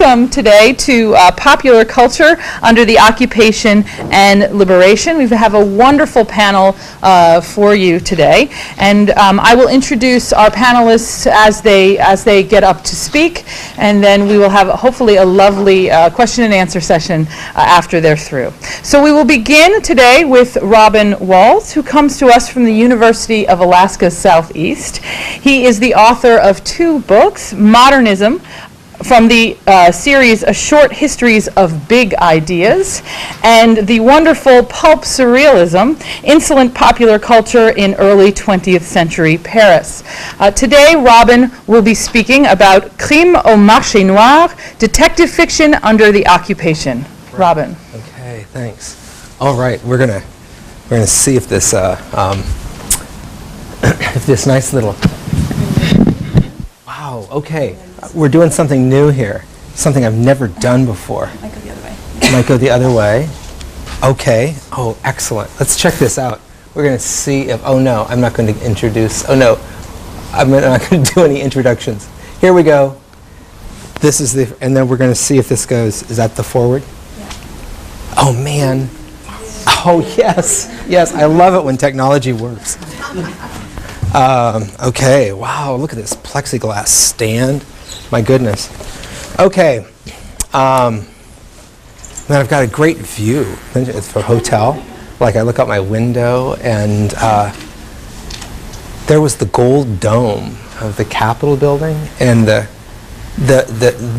Welcome today to Popular Culture Under the Occupation and Liberation. We have a wonderful panel for you today, and I will introduce our panelists as they get up to speak, and then we will have hopefully a lovely question and answer session after they're through. So we will begin today with Robin Walz, who comes to us from the University of Alaska Southeast. He is the author of two books, Modernism, from the series Short Histories of Big Ideas, and the wonderful Pulp Surrealism, Insolent Popular Culture in Early 20th Century Paris. Today, Robin will be speaking about Crime au marché noir, detective fiction under the occupation. Right. Robin. Okay, thanks. All right, we're gonna see if this if this nice little. Wow. Okay. We're doing something new here, something I've never done before. Might go the other way. Might go the other way. Okay. Oh, excellent. Let's check this out. We're going to see if, oh no, I'm not going to introduce, oh no, I'm not going to do any introductions. Here we go. This is the, and then we're going to see if this goes, is that the forward? Yeah. Oh man. Oh yes. Yes, I love it when technology works. Okay, wow, look at this plexiglass stand. My goodness. Okay. Then I've got a great view. It's for a hotel. Like I look out my window and there was the gold dome of the Capitol building, and the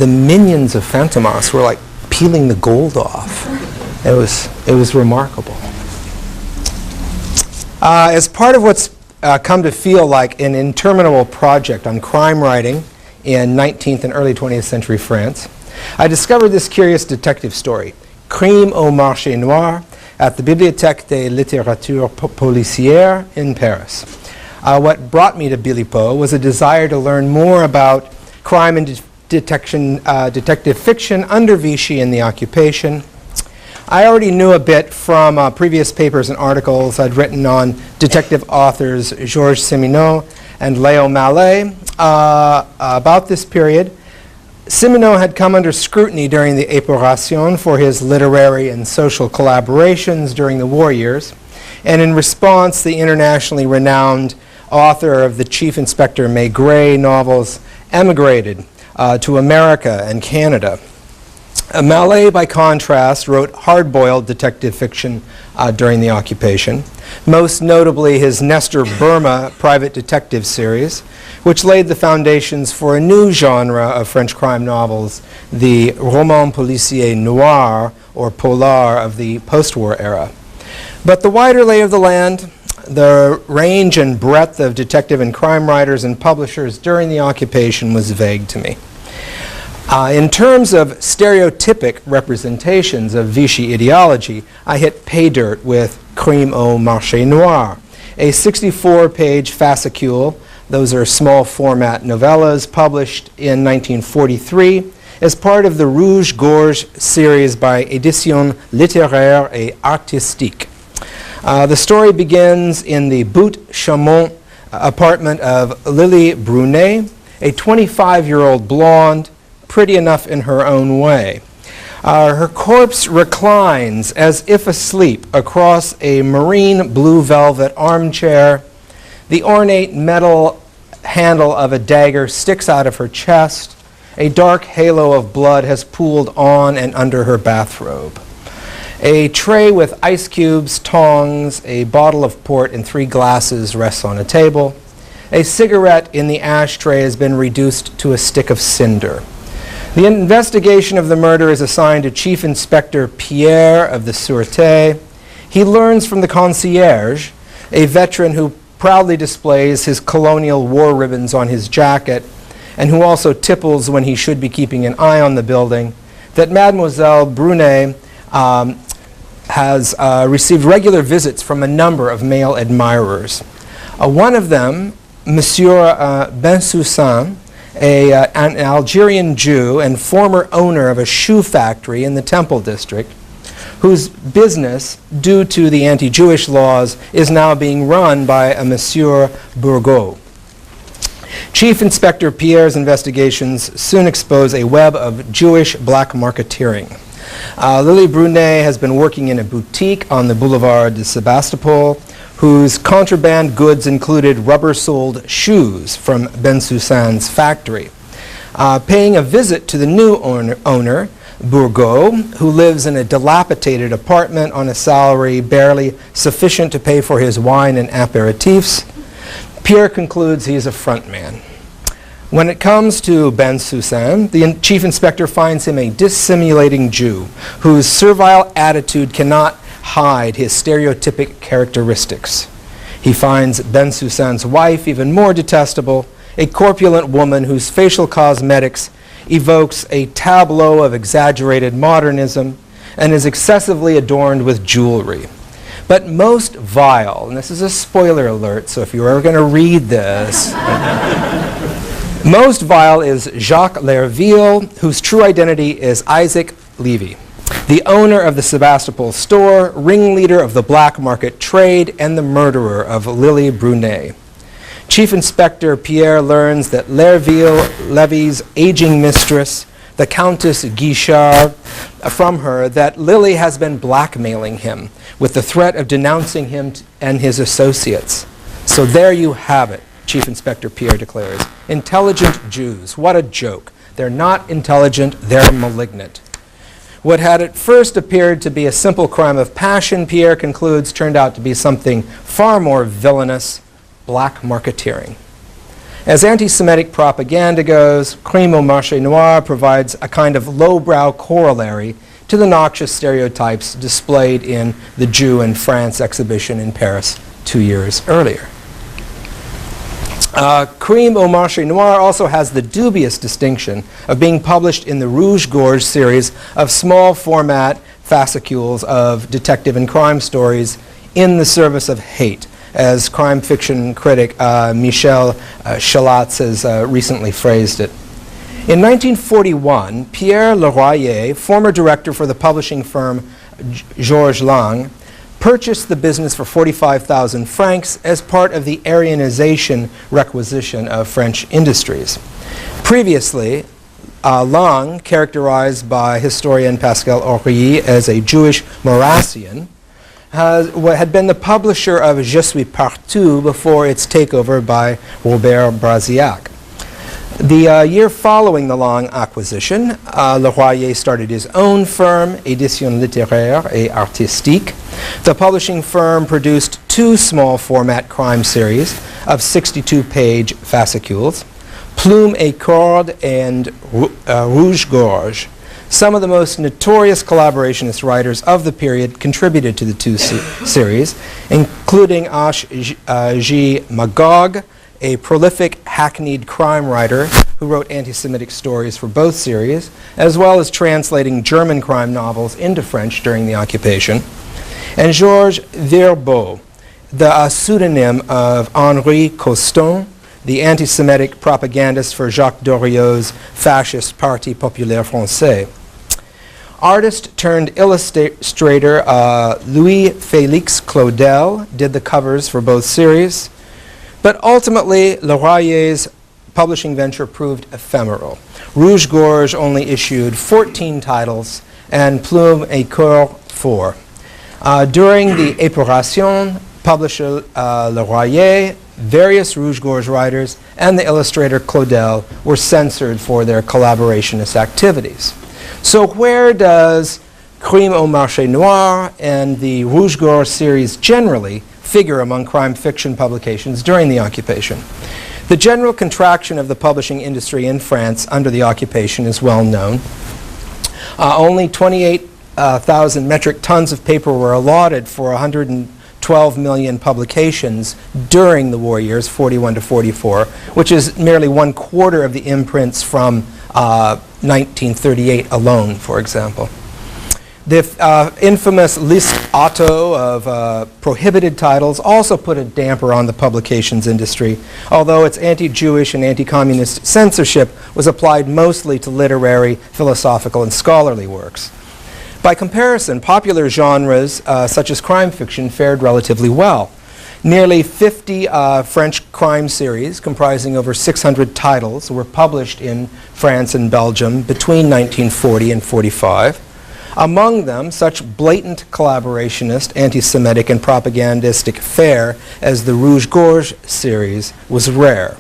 minions of Fantomas were like peeling the gold off. It was remarkable. As part of what's come to feel like an interminable project on crime writing in 19th and early 20th century France, I discovered this curious detective story, Crime au marché noir, at the Bibliothèque des littératures policières in Paris. What brought me to Bilipo was a desire to learn more about crime and detective fiction under Vichy and the occupation. I already knew a bit from previous papers and articles I'd written on detective authors Georges Simenon and Léo Mallet about this period. Simenon had come under scrutiny during the Épuration for his literary and social collaborations during the war years, and in response, the internationally renowned author of the Chief Inspector Maigret novels emigrated to America and Canada. Mallet, by contrast, wrote hard-boiled detective fiction during the occupation, most notably his Nestor Burma private detective series, which laid the foundations for a new genre of French crime novels, the roman policier noir, or polar, of the post-war era. But the wider lay of the land, the range and breadth of detective and crime writers and publishers during the occupation was vague to me. In terms of stereotypic representations of Vichy ideology, I hit pay dirt with Crime au marché noir, a 64-page fascicule. Those are small format novellas published in 1943 as part of the Rouge Gorge series by Éditions littéraires et artistiques. The story begins in the Butte Chaumont apartment of Lily Brunet, a 25-year-old blonde, pretty enough in her own way. Her corpse reclines as if asleep across a marine blue velvet armchair. The ornate metal handle of a dagger sticks out of her chest. A dark halo of blood has pooled on and under her bathrobe. A tray with ice cubes, tongs, a bottle of port, and 3 glasses rests on a table. A cigarette in the ashtray has been reduced to a stick of cinder. The investigation of the murder is assigned to Chief Inspector Pierre of the Sûreté. He learns from the concierge, a veteran who proudly displays his colonial war ribbons on his jacket and who also tipples when he should be keeping an eye on the building, that Mademoiselle Brunet has received regular visits from a number of male admirers. One of them, Monsieur Bensoussan, an Algerian Jew and former owner of a shoe factory in the Temple district, whose business, due to the anti-Jewish laws, is now being run by a Monsieur Bourgeot. Chief Inspector Pierre's investigations soon expose a web of Jewish black marketeering. Lily Brunet has been working in a boutique on the Boulevard de Sebastopol, whose contraband goods included rubber-soled shoes from Bensoussan's factory. Paying a visit to the new owner, Bourgault, who lives in a dilapidated apartment on a salary barely sufficient to pay for his wine and aperitifs, Pierre concludes he is a front man. When it comes to Bensoussan, the chief inspector finds him a dissimulating Jew whose servile attitude cannot hide his stereotypic characteristics. He finds Bensoussan's wife even more detestable, a corpulent woman whose facial cosmetics evokes a tableau of exaggerated modernism and is excessively adorned with jewelry. But most vile, and this is a spoiler alert, so if you're ever going to read this, most vile is Jacques Lerville, whose true identity is Isaac Levy, the owner of the Sebastopol store, ringleader of the black market trade, and the murderer of Lily Brunet. Chief Inspector Pierre learns that Levy's aging mistress, the Countess Guichard, from her that Lily has been blackmailing him with the threat of denouncing him and his associates. So there you have it, Chief Inspector Pierre declares. Intelligent Jews, what a joke. They're not intelligent, they're malignant. What had at first appeared to be a simple crime of passion, Pierre concludes, turned out to be something far more villainous, black marketeering. As anti-Semitic propaganda goes, Crime au marché noir provides a kind of lowbrow corollary to the noxious stereotypes displayed in the Jew in France exhibition in Paris 2 years earlier. Crime au marché noir also has the dubious distinction of being published in the Rouge Gorge series of small format fascicules of detective and crime stories in the service of hate, as crime fiction critic Michel Chalatz has recently phrased it. In 1941, Pierre Leroyer, former director for the publishing firm Georges Lang, purchased the business for 45,000 francs as part of the Aryanization requisition of French industries. Previously, Lang, characterized by historian Pascal Horry as a Jewish Maurassian, had been the publisher of Je suis partout before its takeover by Robert Brasiac. The year following the Lang acquisition, Leroyer started his own firm, Éditions littéraires et artistiques. The publishing firm produced 2 small format crime series of 62-page fascicules, Plume et Corde and Rouge Gorge. Some of the most notorious collaborationist writers of the period contributed to the 2 series, including H.G. Magog, a prolific hackneyed crime writer who wrote anti-Semitic stories for both series, as well as translating German crime novels into French during the occupation, and Georges Verbeau, the pseudonym of Henri Coston, the anti-Semitic propagandist for Jacques Doriot's fascist Parti Populaire Français. Artist turned illustrator Louis-Félix Claudel did the covers for both series, but ultimately Leroyer's publishing venture proved ephemeral. Rouge Gorge only issued 14 titles and Plume et Corde 4. During the Épuration, publisher Leroyer, various Rouge Gorge writers, and the illustrator Claudel were censored for their collaborationist activities. So where does Crime au marché noir and the Rouge Gorge series generally figure among crime fiction publications during the occupation? The general contraction of the publishing industry in France under the occupation is well known. Only 28,000 metric tons of paper were allotted for 112 million publications during the war years, 41 to 44, which is merely 1/4 of the imprints from 1938 alone, for example. The infamous Liste Otto of prohibited titles also put a damper on the publications industry, although its anti-Jewish and anti-communist censorship was applied mostly to literary, philosophical, and scholarly works. By comparison, popular genres such as crime fiction fared relatively well. Nearly 50 French crime series comprising over 600 titles were published in France and Belgium between 1940 and 45. Among them, such blatant collaborationist, anti-Semitic, and propagandistic fare as the Rouge Gorge series was rare.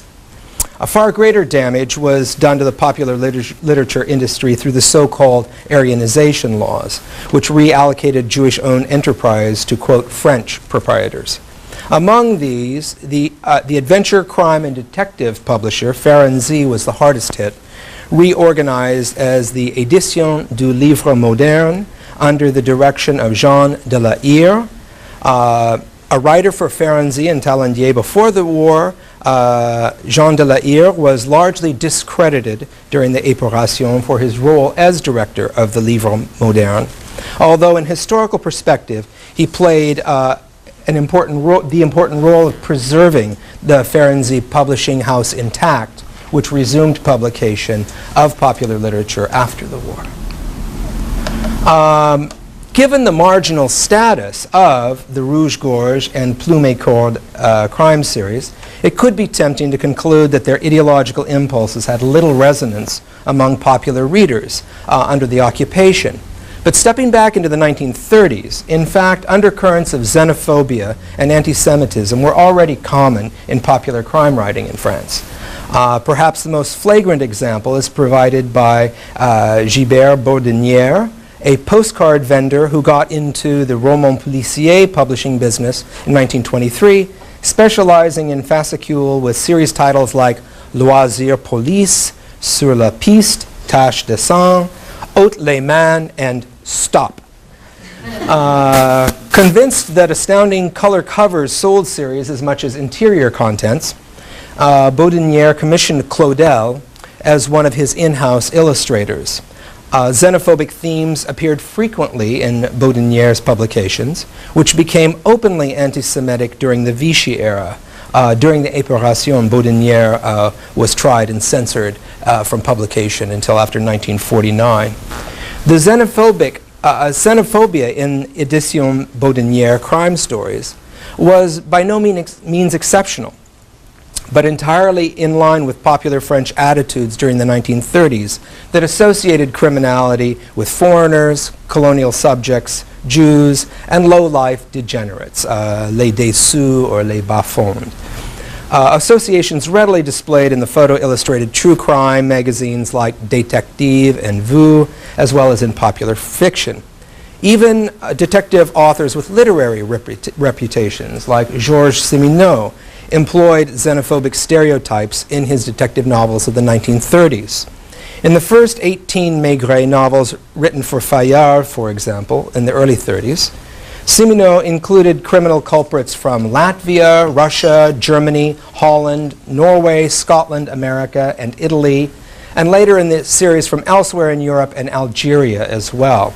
A far greater damage was done to the popular literature industry through the so-called Aryanization laws, which reallocated Jewish-owned enterprise to, quote, French proprietors. Among these, the adventure, crime, and detective publisher, Ferenczi, was the hardest hit, reorganized as the Édition du Livre Moderne under the direction of Jean de la Hire. A writer for Ferenczi and Talandier before the war, Jean de la Hire was largely discredited during the Épuration for his role as director of the Livre Moderne, although in historical perspective he played the important role of preserving the Ferenczi publishing house intact, which resumed publication of popular literature after the war. Given the marginal status of the Rouge Gorge and Plume-Corde crime series, it could be tempting to conclude that their ideological impulses had little resonance among popular readers under the occupation. But stepping back into the 1930s, in fact, undercurrents of xenophobia and anti-Semitism were already common in popular crime writing in France. Perhaps the most flagrant example is provided by Gilbert Baudinière, a postcard vendor who got into the roman policier publishing business in 1923, specializing in fascicule with series titles like Loisir Police, Sur la Piste, Tache de Sang, Haute les Mains, and Stop. Convinced that astounding color covers sold series as much as interior contents, Baudinière commissioned Claudel as one of his in-house illustrators. Xenophobic themes appeared frequently in Baudinière's publications, which became openly anti-Semitic during the Vichy era. During the Épuration, Baudinière was tried and censored from publication until after 1949. The xenophobia in Édition Baudinière crime stories was by no means exceptional, but entirely in line with popular French attitudes during the 1930s that associated criminality with foreigners, colonial subjects, Jews, and low-life degenerates, les déçus or les bas-fonds. Associations readily displayed in the photo-illustrated true crime magazines like Détective and Vous, as well as in popular fiction. Even detective authors with literary reputations like Georges Simenon employed xenophobic stereotypes in his detective novels of the 1930s. In the first 18 Maigret novels written for Fayard, for example, in the early 30s, Simenon included criminal culprits from Latvia, Russia, Germany, Holland, Norway, Scotland, America, and Italy, and later in the series from elsewhere in Europe and Algeria as well.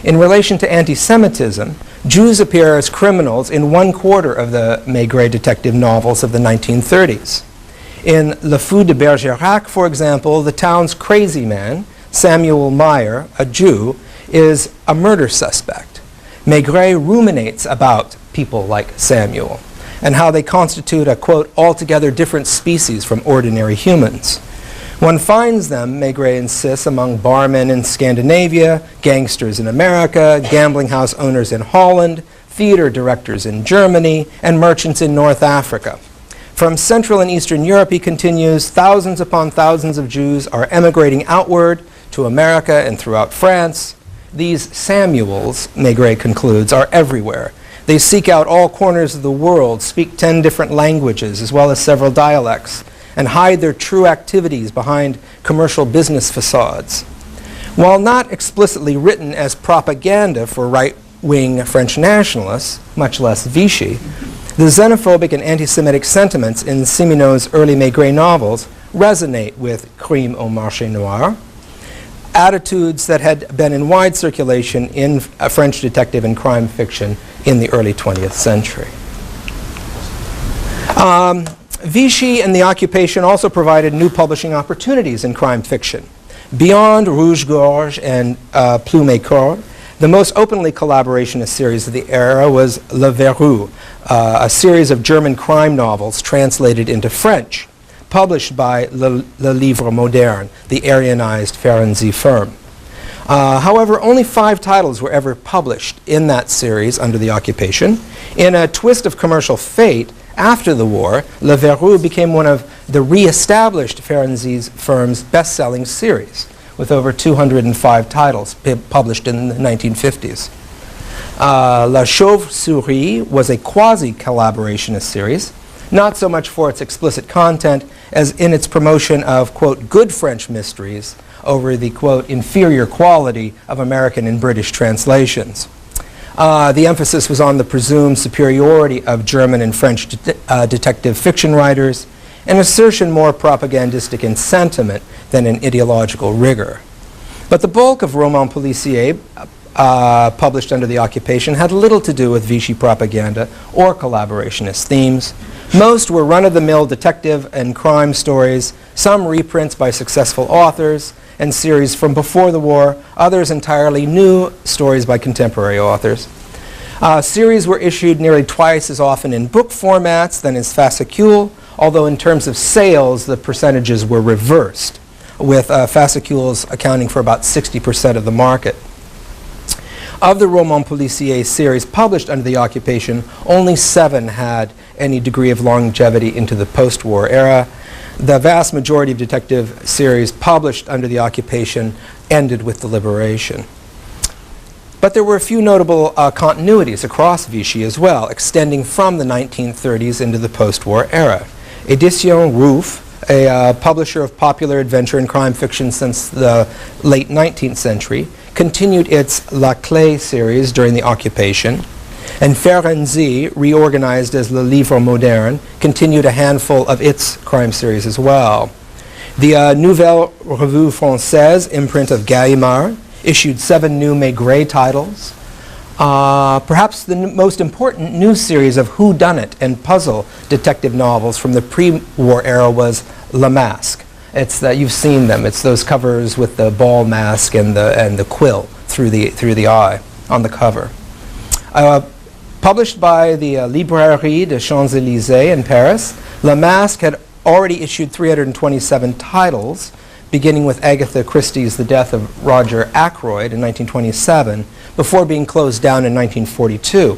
In relation to anti-Semitism, Jews appear as criminals in 1/4 of the Maigret detective novels of the 1930s. In Le Fou de Bergerac, for example, the town's crazy man, Samuel Meyer, a Jew, is a murder suspect. Maigret ruminates about people like Samuel and how they constitute a, quote, altogether different species from ordinary humans. One finds them, Maigret insists, among barmen in Scandinavia, gangsters in America, gambling house owners in Holland, theater directors in Germany, and merchants in North Africa. From Central and Eastern Europe, he continues, thousands upon thousands of Jews are emigrating outward to America and throughout France. These Samuels, Maigret concludes, are everywhere. They seek out all corners of the world, speak 10 different languages as well as several dialects, and hide their true activities behind commercial business facades. While not explicitly written as propaganda for right-wing French nationalists, much less Vichy, the xenophobic and anti-Semitic sentiments in Simenon's early Maigret novels resonate with crime au marché noir, attitudes that had been in wide circulation in French detective and crime fiction in the early 20th century. Vichy and the occupation also provided new publishing opportunities in crime fiction. Beyond Rouge Gorge and Plume-Corde, The most openly collaborationist series of the era was Le Verrou, a series of German crime novels translated into French, published by Le Livre Moderne, the Aryanized Ferenczi firm. However, only 5 titles were ever published in that series under the occupation. In a twist of commercial fate, after the war, Le Verrou became one of the re-established Ferenczi firm's best-selling series, with over 205 titles published in the 1950s. La Chauve-Souris was a quasi-collaborationist series, not so much for its explicit content as in its promotion of, quote, good French mysteries over the, quote, inferior quality of American and British translations. The emphasis was on the presumed superiority of German and French detective fiction writers, an assertion more propagandistic in sentiment than in ideological rigor. But the bulk of romans policiers published under the occupation had little to do with Vichy propaganda or collaborationist themes. Most were run-of-the-mill detective and crime stories, some reprints by successful authors, and series from before the war, others entirely new stories by contemporary authors. Series were issued nearly twice as often in book formats than as fascicules, although in terms of sales, the percentages were reversed, with fascicules accounting for about 60% of the market. Of the romans policiers series published under the occupation, only 7 had any degree of longevity into the post-war era. The vast majority of detective series published under the occupation ended with the liberation. But there were a few notable continuities across Vichy as well, extending from the 1930s into the post-war era. Éditions Roof, a publisher of popular adventure and crime fiction since the late 19th century, continued its La Clé series during the occupation, and Ferenczi, reorganized as Le Livre Moderne, continued a handful of its crime series as well. The Nouvelle Revue Française, imprint of Gallimard, issued 7 new Maigret titles. Perhaps the most important new series of whodunit and puzzle detective novels from the pre-war era was Le Masque. It's that you've seen them. It's those covers with the ball mask and the quill through the eye on the cover. Published by the Librairie des Champs-Élysées in Paris, Le Masque had already issued 327 titles, beginning with Agatha Christie's The Death of Roger Ackroyd in 1927, before being closed down in 1942.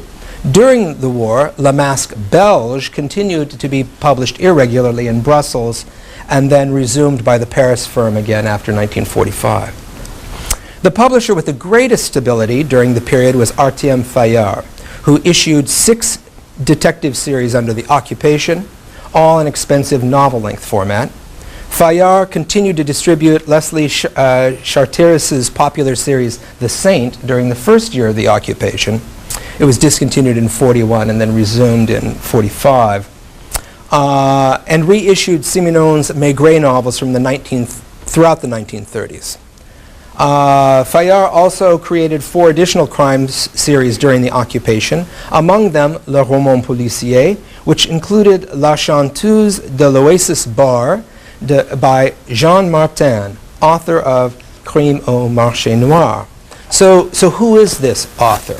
During the war, Le Masque Belge continued to be published irregularly in Brussels and then resumed by the Paris firm again after 1945. The publisher with the greatest stability during the period was Artiom Fayard, who issued 6 detective series under the occupation, all in expensive novel-length format. Fayard continued to distribute Leslie Charteris's popular series The Saint during the first year of the occupation. It was discontinued in 41 and then resumed in 45. And reissued Simenon's Maigret novels from throughout the 1930s. Fayard also created 4 additional crime series during the occupation, among them Le Roman Policier, which included La Chanteuse de l'Oasis Bar by Jean Martin, author of Crime au marché noir. So who is this author?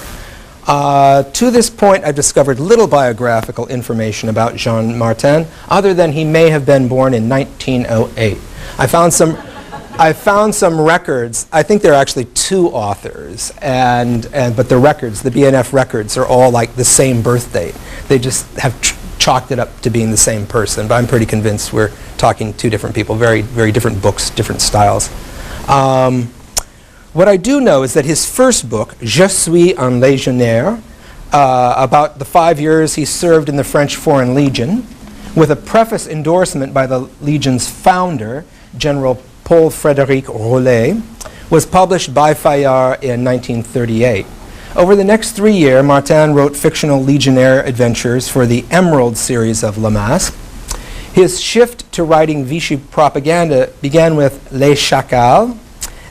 To this point, I've discovered little biographical information about Jean Martin, other than he may have been born in 1908. I found some records. I think there are actually 2 authors, but the records, the BNF records, are all like the same birth date. They just have chalked it up to being the same person, but I'm pretty convinced we're talking 2 different people, very, very different books, different styles. What I do know is that his first book, Je suis un légionnaire, about the 5 years he served in the French Foreign Legion, with a preface endorsement by the Legion's founder, General Paul Frédéric Rollet, was published by Fayard in 1938. Over the next 3 years, Martin wrote fictional legionnaire adventures for the Emerald series of Le Masque. His shift to writing Vichy propaganda began with Les Chacals,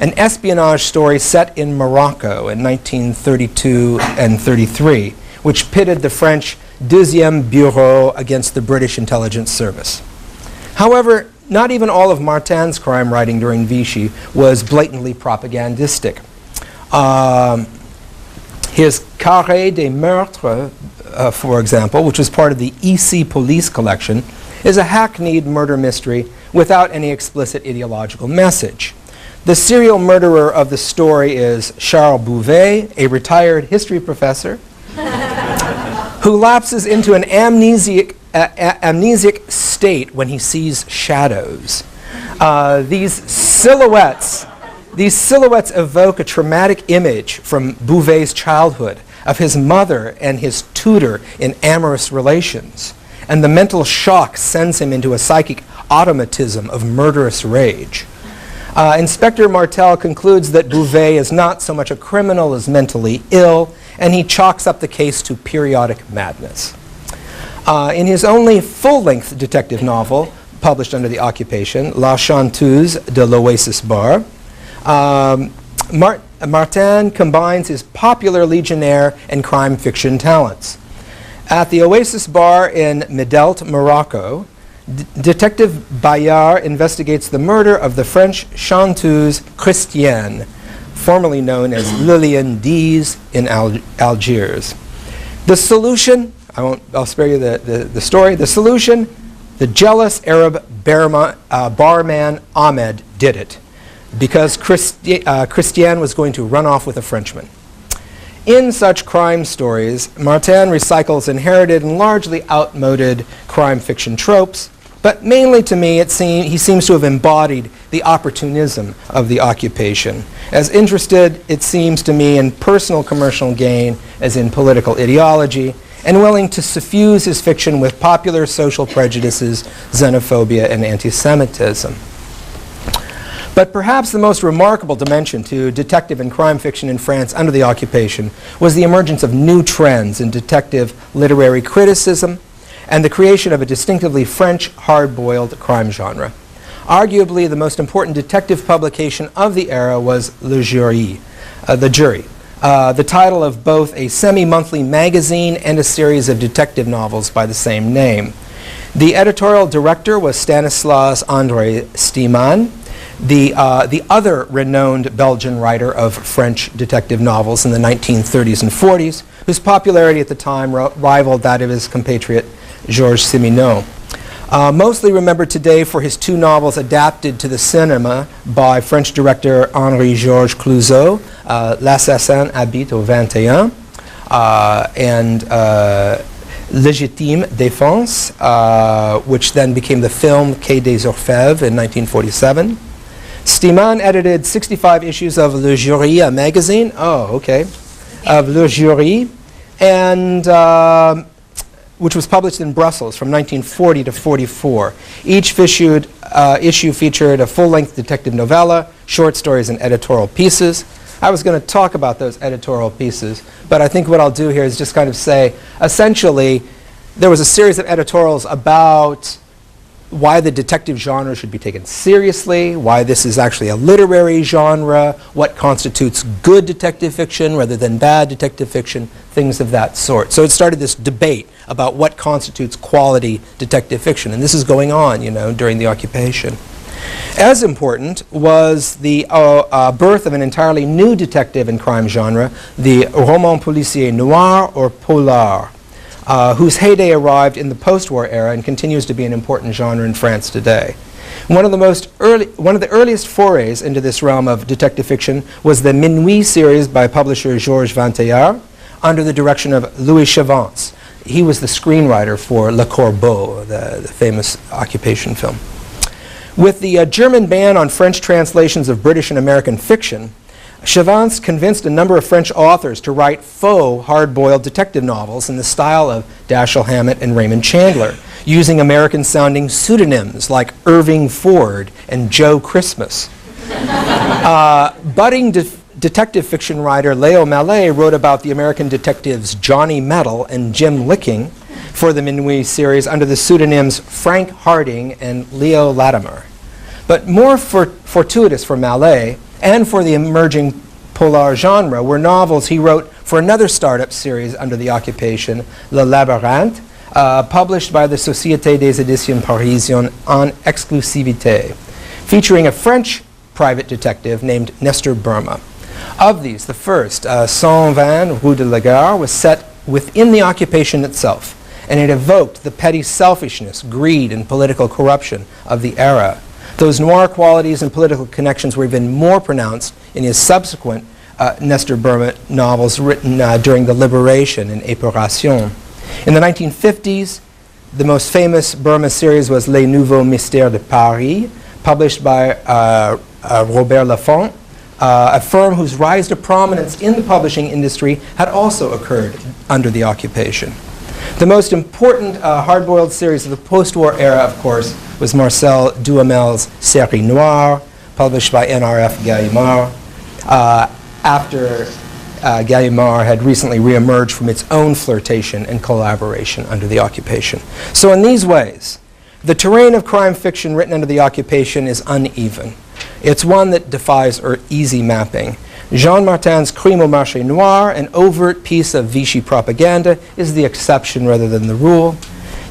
an espionage story set in Morocco in 1932 and 33, which pitted the French Deuxième Bureau against the British intelligence service. However, not even all of Martin's crime writing during Vichy was blatantly propagandistic. His Carré des Meurtres, for example, which was part of the EC Police collection, is a hackneyed murder mystery without any explicit ideological message. The serial murderer of the story is Charles Bouvet, a retired history professor who lapses into an amnesic state when he sees shadows. These silhouettes evoke a traumatic image from Bouvet's childhood of his mother and his tutor in amorous relations, and the mental shock sends him into a psychic automatism of murderous rage. Inspector Martel concludes that Bouvet is not so much a criminal as mentally ill, and he chalks up the case to periodic madness. In his only full-length detective novel, published under the occupation, La Chanteuse de l'Oasis Bar, Martin combines his popular Legionnaire and crime fiction talents. At the Oasis Bar in Medelt, Morocco, Detective Bayard investigates the murder of the French chanteuse Christiane, formerly known as Liliane Diaz in Algiers. The solution, I'll spare you the story. The solution, the jealous Arab barman Ahmed did it, because Christiane was going to run off with a Frenchman. In such crime stories, Martin recycles inherited and largely outmoded crime fiction tropes, but mainly to me he seems to have embodied the opportunism of the occupation, as interested, it seems to me, in personal commercial gain as in political ideology, and willing to suffuse his fiction with popular social prejudices, xenophobia, and anti-Semitism. But perhaps the most remarkable dimension to detective and crime fiction in France under the occupation was the emergence of new trends in detective literary criticism and the creation of a distinctively French hard-boiled crime genre. Arguably, the most important detective publication of the era was Le Jury, The Jury, the title of both a semi-monthly magazine and a series of detective novels by the same name. The editorial director was Stanislas André Steeman, the other renowned Belgian writer of French detective novels in the 1930s and 40s, whose popularity at the time rivaled that of his compatriot Georges Simenon. Mostly remembered today for his two novels adapted to the cinema by French director Henri-Georges Clouzot, L'Assassin habite au 21, and Légitime Défense, which then became the film Quai des Orfèvres in 1947. Steeman edited 65 issues of Le Jury, a magazine, of Le Jury, and which was published in Brussels from 1940 to 44. Each issue featured a full-length detective novella, short stories, and editorial pieces. I was going to talk about those editorial pieces, but I think what I'll do here is just kind of say, essentially, there was a series of editorials about why the detective genre should be taken seriously, why this is actually a literary genre, what constitutes good detective fiction rather than bad detective fiction, things of that sort. So it started this debate about what constitutes quality detective fiction, and this is going on, during the occupation. As important was the birth of an entirely new detective and crime genre, the roman policier noir or polar, whose heyday arrived in the post-war era and continues to be an important genre in France today. One of the earliest forays into this realm of detective fiction was the Minuit series by publisher Georges Vantayard under the direction of Louis Chavance. He was the screenwriter for Le Corbeau, the famous occupation film. With the German ban on French translations of British and American fiction, Chavance convinced a number of French authors to write faux hard-boiled detective novels in the style of Dashiell Hammett and Raymond Chandler, using American-sounding pseudonyms like Irving Ford and Joe Christmas. Budding detective fiction writer Léo Mallet wrote about the American detectives Johnny Metal and Jim Licking for the Minuit series under the pseudonyms Frank Harding and Leo Latimer. But more fortuitous for Mallet and for the emerging polar genre were novels he wrote for another startup series under the occupation, Le Labyrinthe, published by the Société des Éditions Parisiennes en exclusivité, featuring a French private detective named Nestor Burma. Of these, the first, 120 Rue de la Gare, was set within the occupation itself, and it evoked the petty selfishness, greed, and political corruption of the era. Those noir qualities and political connections were even more pronounced in his subsequent Nestor Burma novels written during the Liberation and Épuration. In the 1950s, the most famous Burma series was Les Nouveaux Mystères de Paris, published by Robert Laffont, a firm whose rise to prominence in the publishing industry had also occurred under the occupation. The most important hard-boiled series of the post-war era, of course, was Marcel Duhamel's Série Noire, published by NRF Gallimard, after Gallimard had recently reemerged from its own flirtation and collaboration under the occupation. So in these ways, the terrain of crime fiction written under the occupation is uneven. It's one that defies easy mapping. Jean Martin's Crime au marché noir, an overt piece of Vichy propaganda, is the exception rather than the rule.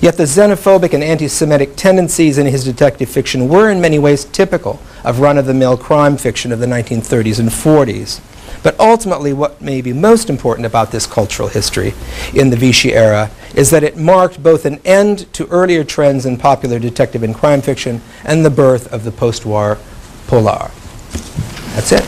Yet the xenophobic and anti-Semitic tendencies in his detective fiction were in many ways typical of run-of-the-mill crime fiction of the 1930s and 40s. But ultimately, what may be most important about this cultural history in the Vichy era is that it marked both an end to earlier trends in popular detective and crime fiction and the birth of the post-war polar. That's it.